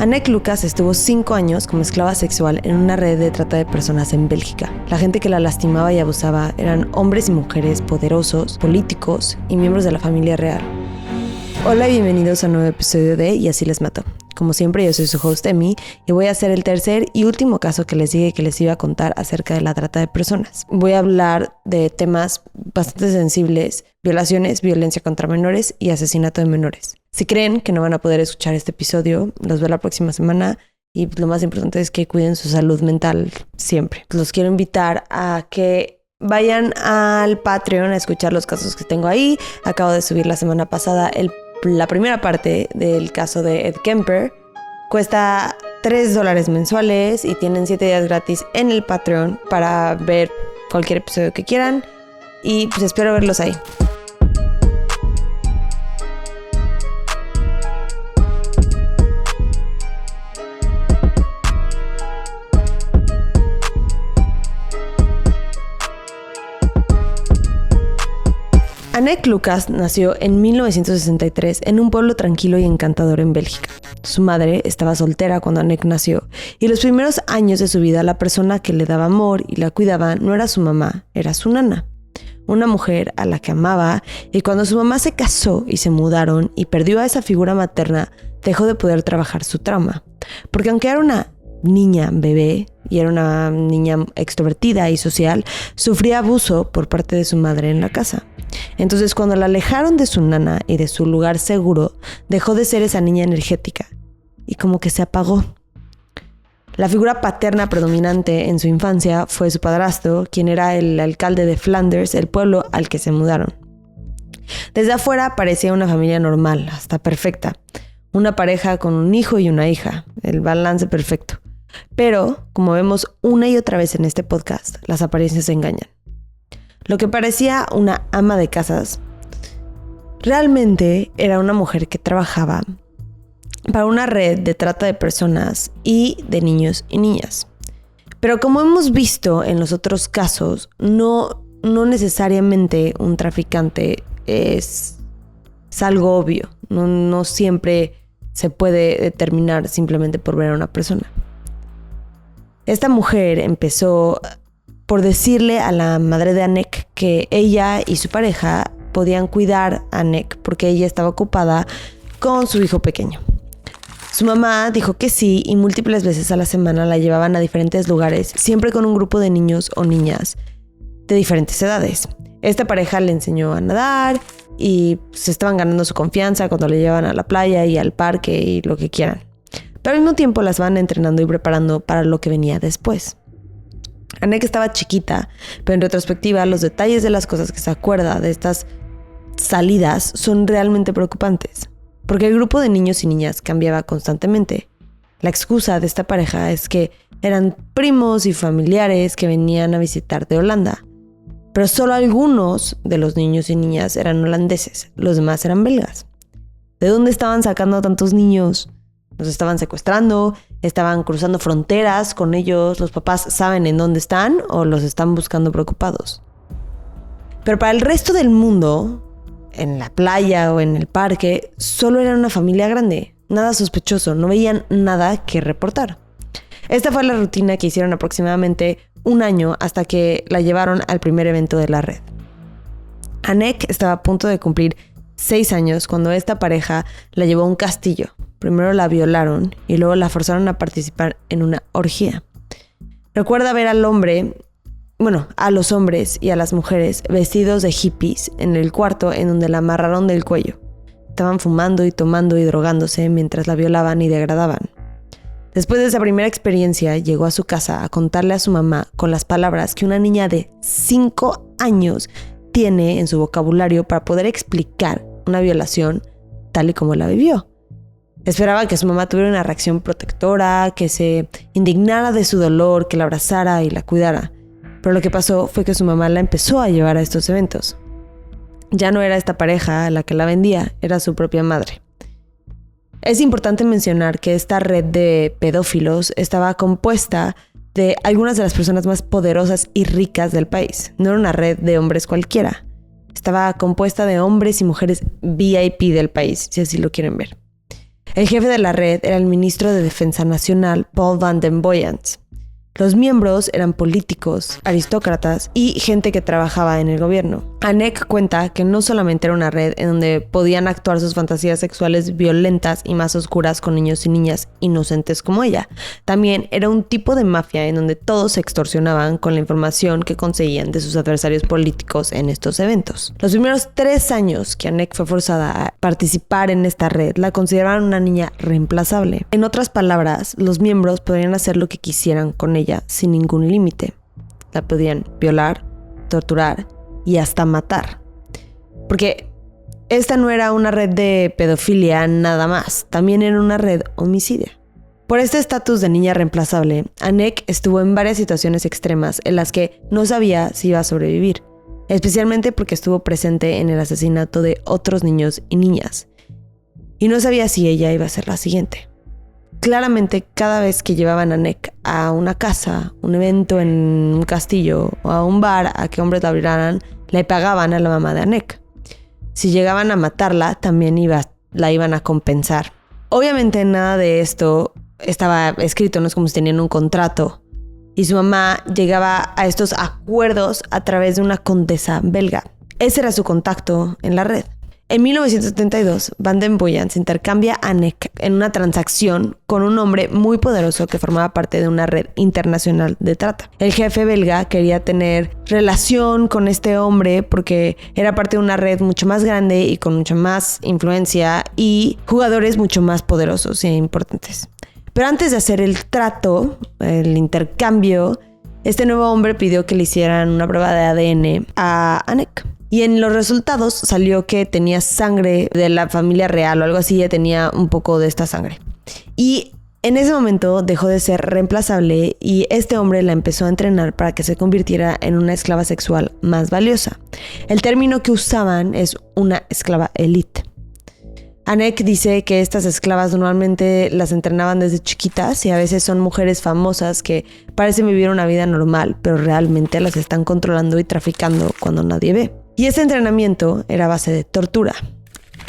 Anneke Lucas estuvo 5 años como esclava sexual en una red de trata de personas en Bélgica. La gente que la lastimaba y abusaba eran hombres y mujeres poderosos, políticos y miembros de la familia real. Hola y bienvenidos a un nuevo episodio de Y así les mato. Como siempre, yo soy su host Emi y voy a hacer el tercer y último caso que les dije que les iba a contar acerca de la trata de personas. Voy a hablar de temas bastante sensibles: violaciones, violencia contra menores y asesinato de menores. Si creen que no van a poder escuchar este episodio, los veo la próxima semana y lo más importante es que cuiden su salud mental siempre. Los quiero invitar a que vayan al Patreon a escuchar los casos que tengo ahí. Acabo de subir la semana pasada la primera parte del caso de Ed Kemper. Cuesta $3 mensuales y tienen 7 días gratis en el Patreon para ver cualquier episodio que quieran. Y pues espero verlos ahí. Anneke Lucas nació en 1963 en un pueblo tranquilo y encantador en Bélgica. Su madre estaba soltera cuando Anneke nació y los primeros años de su vida la persona que le daba amor y la cuidaba no era su mamá, era su nana. Una mujer a la que amaba, y cuando su mamá se casó y se mudaron y perdió a esa figura materna, dejó de poder trabajar su trauma. Porque aunque era una niña bebé y era una niña extrovertida y social, sufría abuso por parte de su madre en la casa. Entonces, cuando la alejaron de su nana y de su lugar seguro, dejó de ser esa niña energética y como que se apagó. La figura paterna predominante en su infancia fue su padrastro, quien era el alcalde de Flanders, el pueblo al que se mudaron. Desde afuera parecía una familia normal, hasta perfecta. Una pareja con un hijo y una hija, el balance perfecto. Pero, como vemos una y otra vez en este podcast, las apariencias engañan. Lo que parecía una ama de casas, realmente era una mujer que trabajaba para una red de trata de personas y de niños y niñas. Pero como hemos visto en los otros casos, no necesariamente un traficante es algo obvio. No siempre se puede determinar simplemente por ver a una persona. Esta mujer empezó por decirle a la madre de Anneke que ella y su pareja podían cuidar a Anneke porque ella estaba ocupada con su hijo pequeño. Su mamá dijo que sí y múltiples veces a la semana la llevaban a diferentes lugares, siempre con un grupo de niños o niñas de diferentes edades. Esta pareja le enseñó a nadar y se estaban ganando su confianza cuando le llevaban a la playa y al parque y lo que quieran. Pero al mismo tiempo las van entrenando y preparando para lo que venía después. Anneke estaba chiquita, pero en retrospectiva los detalles de las cosas que se acuerda de estas salidas son realmente preocupantes, porque el grupo de niños y niñas cambiaba constantemente. La excusa de esta pareja es que eran primos y familiares que venían a visitar de Holanda, pero solo algunos de los niños y niñas eran holandeses, los demás eran belgas. ¿De dónde estaban sacando a tantos niños? ¿Los estaban secuestrando? ¿Estaban cruzando fronteras con ellos? ¿Los papás saben en dónde están o los están buscando preocupados? Pero para el resto del mundo, en la playa o en el parque, solo eran una familia grande. Nada sospechoso, no veían nada que reportar. Esta fue la rutina que hicieron aproximadamente un año hasta que la llevaron al primer evento de la red. Anneke estaba a punto de cumplir 6 años cuando esta pareja la llevó a un castillo. Primero la violaron y luego la forzaron a participar en una orgía. Recuerda ver a los hombres y a las mujeres vestidos de hippies en el cuarto en donde la amarraron del cuello. Estaban fumando y tomando y drogándose mientras la violaban y degradaban. Después de esa primera experiencia, llegó a su casa a contarle a su mamá con las palabras que una niña de 5 años tiene en su vocabulario para poder explicar una violación tal y como la vivió. Esperaba que su mamá tuviera una reacción protectora, que se indignara de su dolor, que la abrazara y la cuidara. Pero lo que pasó fue que su mamá la empezó a llevar a estos eventos. Ya no era esta pareja la que la vendía, era su propia madre. Es importante mencionar que esta red de pedófilos estaba compuesta de algunas de las personas más poderosas y ricas del país. No era una red de hombres cualquiera. Estaba compuesta de hombres y mujeres VIP del país, si así lo quieren ver. El jefe de la red era el ministro de Defensa Nacional, Paul Van den Boyens. Los miembros eran políticos, aristócratas y gente que trabajaba en el gobierno. Anek cuenta que no solamente era una red en donde podían actuar sus fantasías sexuales violentas y más oscuras con niños y niñas inocentes como ella. También era un tipo de mafia en donde todos se extorsionaban con la información que conseguían de sus adversarios políticos en estos eventos. Los primeros 3 años que Anek fue forzada a participar en esta red, la consideraban una niña reemplazable. En otras palabras, los miembros podían hacer lo que quisieran con ella sin ningún límite. La podían violar, torturar y hasta matar. Porque esta no era una red de pedofilia nada más, también era una red homicidia. Por este estatus de niña reemplazable, Anek estuvo en varias situaciones extremas en las que no sabía si iba a sobrevivir, especialmente porque estuvo presente en el asesinato de otros niños y niñas, y no sabía si ella iba a ser la siguiente. Claramente, cada vez que llevaban a Anek a una casa, un evento en un castillo o a un bar a que hombres la abrieran, le pagaban a la mamá de Anek. Si llegaban a matarla, también la iban a compensar. Obviamente nada de esto estaba escrito, no es como si tenían un contrato. Y su mamá llegaba a estos acuerdos a través de una condesa belga. Ese era su contacto en la red. En 1972, Van den Boyens intercambia a Anek en una transacción con un hombre muy poderoso que formaba parte de una red internacional de trata. El jefe belga quería tener relación con este hombre porque era parte de una red mucho más grande y con mucha más influencia y jugadores mucho más poderosos e importantes. Pero antes de hacer el trato, el intercambio, este nuevo hombre pidió que le hicieran una prueba de ADN a Anek. Y en los resultados salió que tenía sangre de la familia real o algo así, ya tenía un poco de esta sangre. Y en ese momento dejó de ser reemplazable y este hombre la empezó a entrenar para que se convirtiera en una esclava sexual más valiosa. El término que usaban es una esclava elite. Anek dice que estas esclavas normalmente las entrenaban desde chiquitas y a veces son mujeres famosas que parecen vivir una vida normal, pero realmente las están controlando y traficando cuando nadie ve. Y ese entrenamiento era a base de tortura.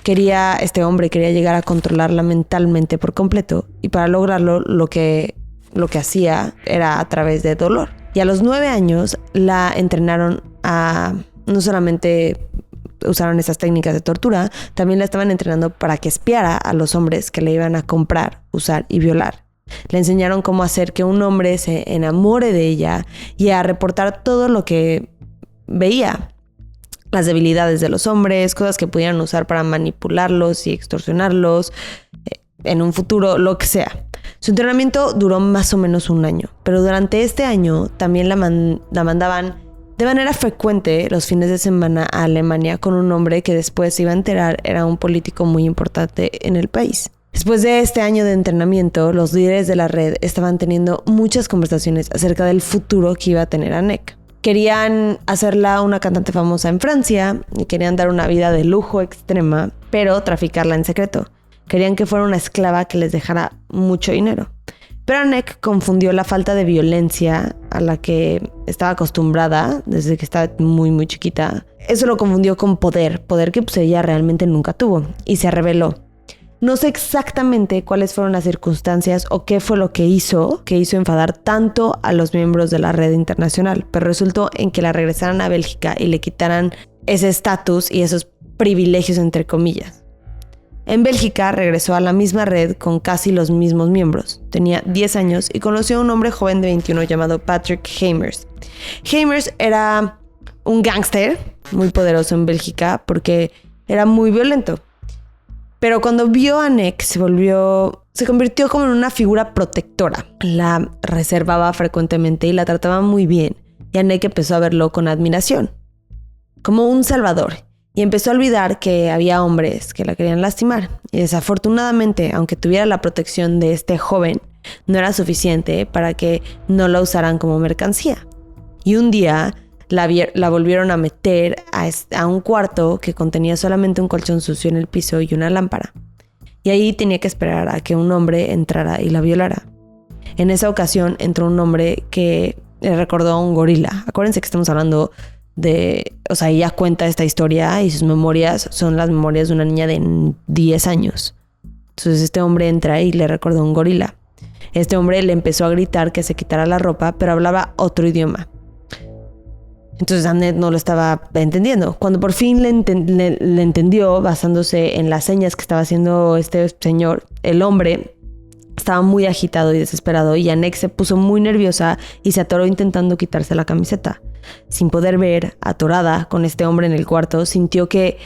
Este hombre quería llegar a controlarla mentalmente por completo y para lograrlo lo que hacía era a través de dolor. Y a los 9 años la entrenaron a no solamente usaron esas técnicas de tortura, también la estaban entrenando para que espiara a los hombres que le iban a comprar, usar y violar. Le enseñaron cómo hacer que un hombre se enamore de ella y a reportar todo lo que veía. Las debilidades de los hombres, cosas que pudieran usar para manipularlos y extorsionarlos en un futuro, lo que sea. Su entrenamiento duró más o menos 1 año, pero durante este año también la mandaban de manera frecuente los fines de semana a Alemania con un hombre que después se iba a enterar era un político muy importante en el país. Después de este año de entrenamiento, los líderes de la red estaban teniendo muchas conversaciones acerca del futuro que iba a tener Anek. Querían hacerla una cantante famosa en Francia y querían dar una vida de lujo extrema, pero traficarla en secreto. Querían que fuera una esclava que les dejara mucho dinero. Pero Anek confundió la falta de violencia a la que estaba acostumbrada desde que estaba muy, muy chiquita. Eso lo confundió con poder que pues ella realmente nunca tuvo y se rebeló. No sé exactamente cuáles fueron las circunstancias o qué fue lo que hizo enfadar tanto a los miembros de la red internacional, pero resultó en que la regresaran a Bélgica y le quitaran ese estatus y esos privilegios entre comillas. En Bélgica regresó a la misma red con casi los mismos miembros. Tenía 10 años y conoció a un hombre joven de 21 llamado Patrick Heymers. Heymers era un gángster muy poderoso en Bélgica porque era muy violento. Pero cuando vio a Anek se convirtió como en una figura protectora. La reservaba frecuentemente y la trataba muy bien. Y Anek empezó a verlo con admiración, como un salvador. Y empezó a olvidar que había hombres que la querían lastimar. Y desafortunadamente, aunque tuviera la protección de este joven, no era suficiente para que no la usaran como mercancía. Y un día la volvieron a meter a un cuarto que contenía solamente un colchón sucio en el piso y una lámpara. Y ahí tenía que esperar a que un hombre entrara y la violara. En esa ocasión entró un hombre que le recordó a un gorila. Acuérdense que estamos hablando ella cuenta esta historia y sus memorias son las memorias de una niña de 10 años. Entonces este hombre entra y le recordó un gorila. Este hombre le empezó a gritar que se quitara la ropa, pero hablaba otro idioma. Entonces Annette no lo estaba entendiendo. Cuando por fin le entendió, basándose en las señas que estaba haciendo este señor, el hombre estaba muy agitado y desesperado, y Annette se puso muy nerviosa y se atoró intentando quitarse la camiseta. Sin poder ver, atorada con este hombre en el cuarto, sintió que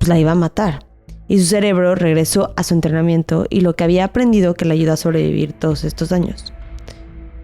la iba a matar. Y su cerebro regresó a su entrenamiento y lo que había aprendido que le ayudó a sobrevivir todos estos años.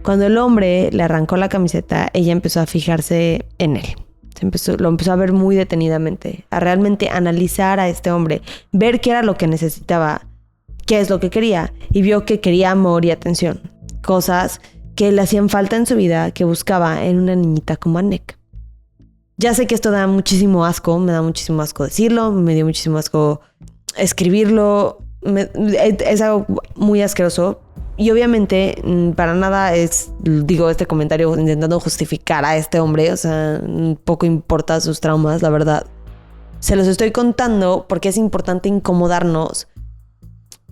Cuando el hombre le arrancó la camiseta, ella empezó a fijarse en él. Lo empezó a ver muy detenidamente, a realmente analizar a este hombre, ver qué era lo que necesitaba, qué es lo que quería, y vio que quería amor y atención, cosas que le hacían falta en su vida, que buscaba en una niñita como Annette. Ya sé que esto da muchísimo asco, me da muchísimo asco decirlo, me dio muchísimo asco escribirlo, es algo muy asqueroso. Y obviamente para nada digo este comentario intentando justificar a este hombre, o sea, poco importa sus traumas, la verdad. Se los estoy contando porque es importante incomodarnos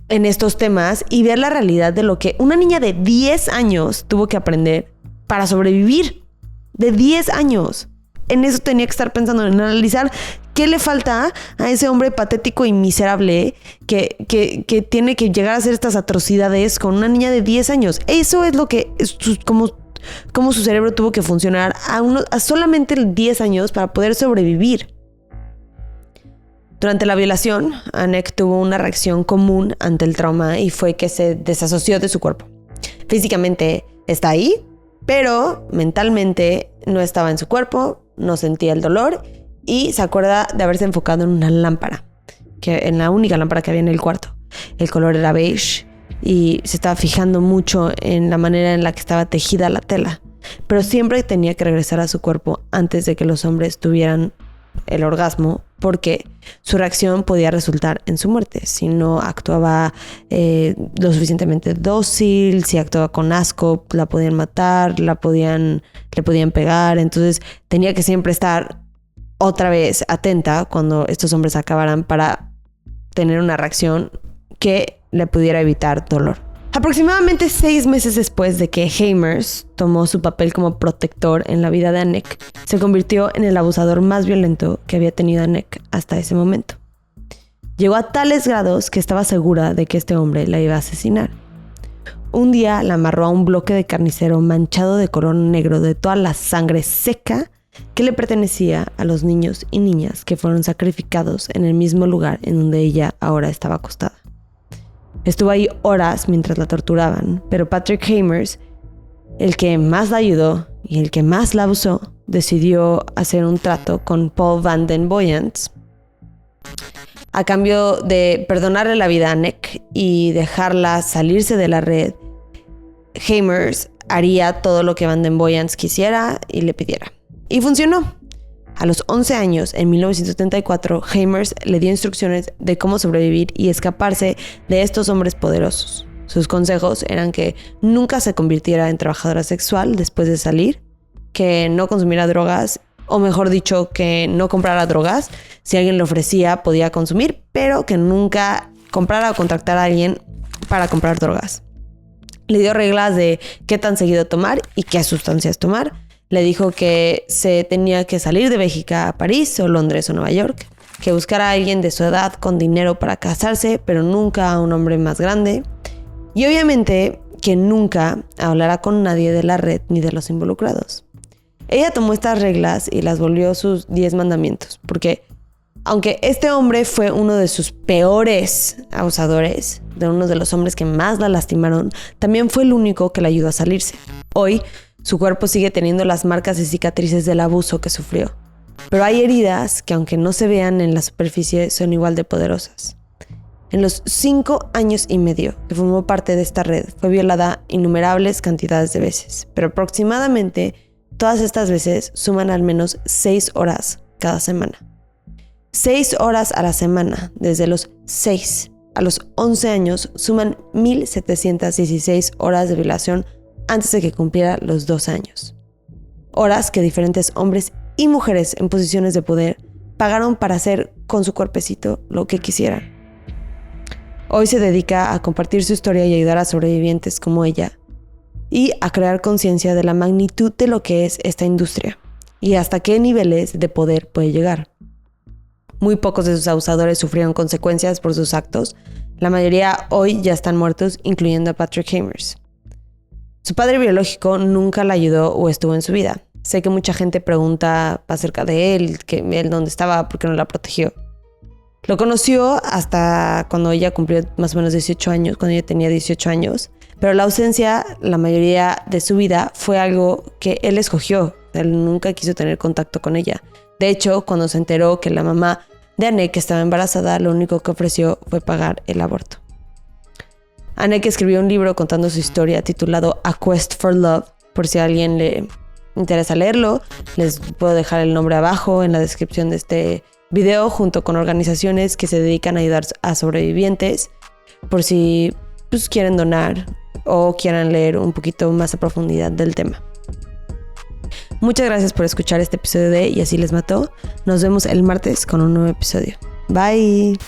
en estos temas y ver la realidad de lo que una niña de 10 años tuvo que aprender para sobrevivir. De 10 años. En eso tenía que estar pensando, en analizar qué le falta a ese hombre patético y miserable que tiene que llegar a hacer estas atrocidades con una niña de 10 años. Eso es lo que, como su cerebro tuvo que funcionar a solamente 10 años para poder sobrevivir. Durante la violación, Annette tuvo una reacción común ante el trauma y fue que se desasoció de su cuerpo. Físicamente está ahí, pero mentalmente no estaba en su cuerpo, no sentía el dolor y se acuerda de haberse enfocado en una lámpara, en la única lámpara que había en el cuarto. El color era beige y se estaba fijando mucho en la manera en la que estaba tejida la tela, pero siempre tenía que regresar a su cuerpo antes de que los hombres tuvieran el orgasmo, porque su reacción podía resultar en su muerte si no actuaba lo suficientemente dócil, si actuaba con asco, la podían matar, le podían pegar. Entonces tenía que siempre estar otra vez atenta cuando estos hombres acabaran para tener una reacción que le pudiera evitar dolor. Aproximadamente 6 meses después de que Heimers tomó su papel como protector en la vida de Annette, se convirtió en el abusador más violento que había tenido Annette hasta ese momento. Llegó a tales grados que estaba segura de que este hombre la iba a asesinar. Un día la amarró a un bloque de carnicero manchado de color negro de toda la sangre seca que le pertenecía a los niños y niñas que fueron sacrificados en el mismo lugar en donde ella ahora estaba acostada. Estuvo ahí horas mientras la torturaban, pero Patrick Heimers, el que más la ayudó y el que más la abusó, decidió hacer un trato con Paul Van den Boyens a cambio de perdonarle la vida a Annette y dejarla salirse de la red. Heimers haría todo lo que Van den Boyens quisiera y le pidiera. Y funcionó. A los 11 años, en 1974, Heimers le dio instrucciones de cómo sobrevivir y escaparse de estos hombres poderosos. Sus consejos eran que nunca se convirtiera en trabajadora sexual después de salir, que no consumiera drogas, o mejor dicho, que no comprara drogas. Si alguien le ofrecía, podía consumir, pero que nunca comprara o contactara a alguien para comprar drogas. Le dio reglas de qué tan seguido tomar y qué sustancias tomar. Le dijo que se tenía que salir de Bélgica a París o Londres o Nueva York, que buscara a alguien de su edad con dinero para casarse, pero nunca a un hombre más grande. Y obviamente que nunca hablara con nadie de la red ni de los involucrados. Ella tomó estas reglas y las volvió sus 10 mandamientos, porque aunque este hombre fue uno de sus peores abusadores, de uno de los hombres que más la lastimaron, también fue el único que la ayudó a salirse. Hoy, su cuerpo sigue teniendo las marcas y cicatrices del abuso que sufrió. Pero hay heridas que, aunque no se vean en la superficie, son igual de poderosas. En los 5 años y medio que formó parte de esta red, fue violada innumerables cantidades de veces. Pero aproximadamente todas estas veces suman al menos 6 horas cada semana. 6 horas a la semana, desde los 6 a los 11 años, suman 1,716 horas de violación antes de que cumpliera los 12 años. Horas que diferentes hombres y mujeres en posiciones de poder pagaron para hacer con su cuerpecito lo que quisieran. Hoy se dedica a compartir su historia y ayudar a sobrevivientes como ella y a crear conciencia de la magnitud de lo que es esta industria y hasta qué niveles de poder puede llegar. Muy pocos de sus abusadores sufrieron consecuencias por sus actos. La mayoría hoy ya están muertos, incluyendo a Patrick Hamers. Su padre biológico nunca la ayudó o estuvo en su vida. Sé que mucha gente pregunta acerca de él, que él dónde estaba, por qué no la protegió. Lo conoció hasta cuando ella cumplió más o menos 18 años, cuando ella tenía 18 años. Pero la ausencia, la mayoría de su vida, fue algo que él escogió. Él nunca quiso tener contacto con ella. De hecho, cuando se enteró que la mamá de Anneke estaba embarazada, lo único que ofreció fue pagar el aborto. Anneke escribió un libro contando su historia titulado A Quest for Love. Por si a alguien le interesa leerlo, les puedo dejar el nombre abajo en la descripción de este video, junto con organizaciones que se dedican a ayudar a sobrevivientes, por si quieren donar o quieran leer un poquito más a profundidad del tema. Muchas gracias por escuchar este episodio de Y así les mató. Nos vemos el martes con un nuevo episodio. Bye.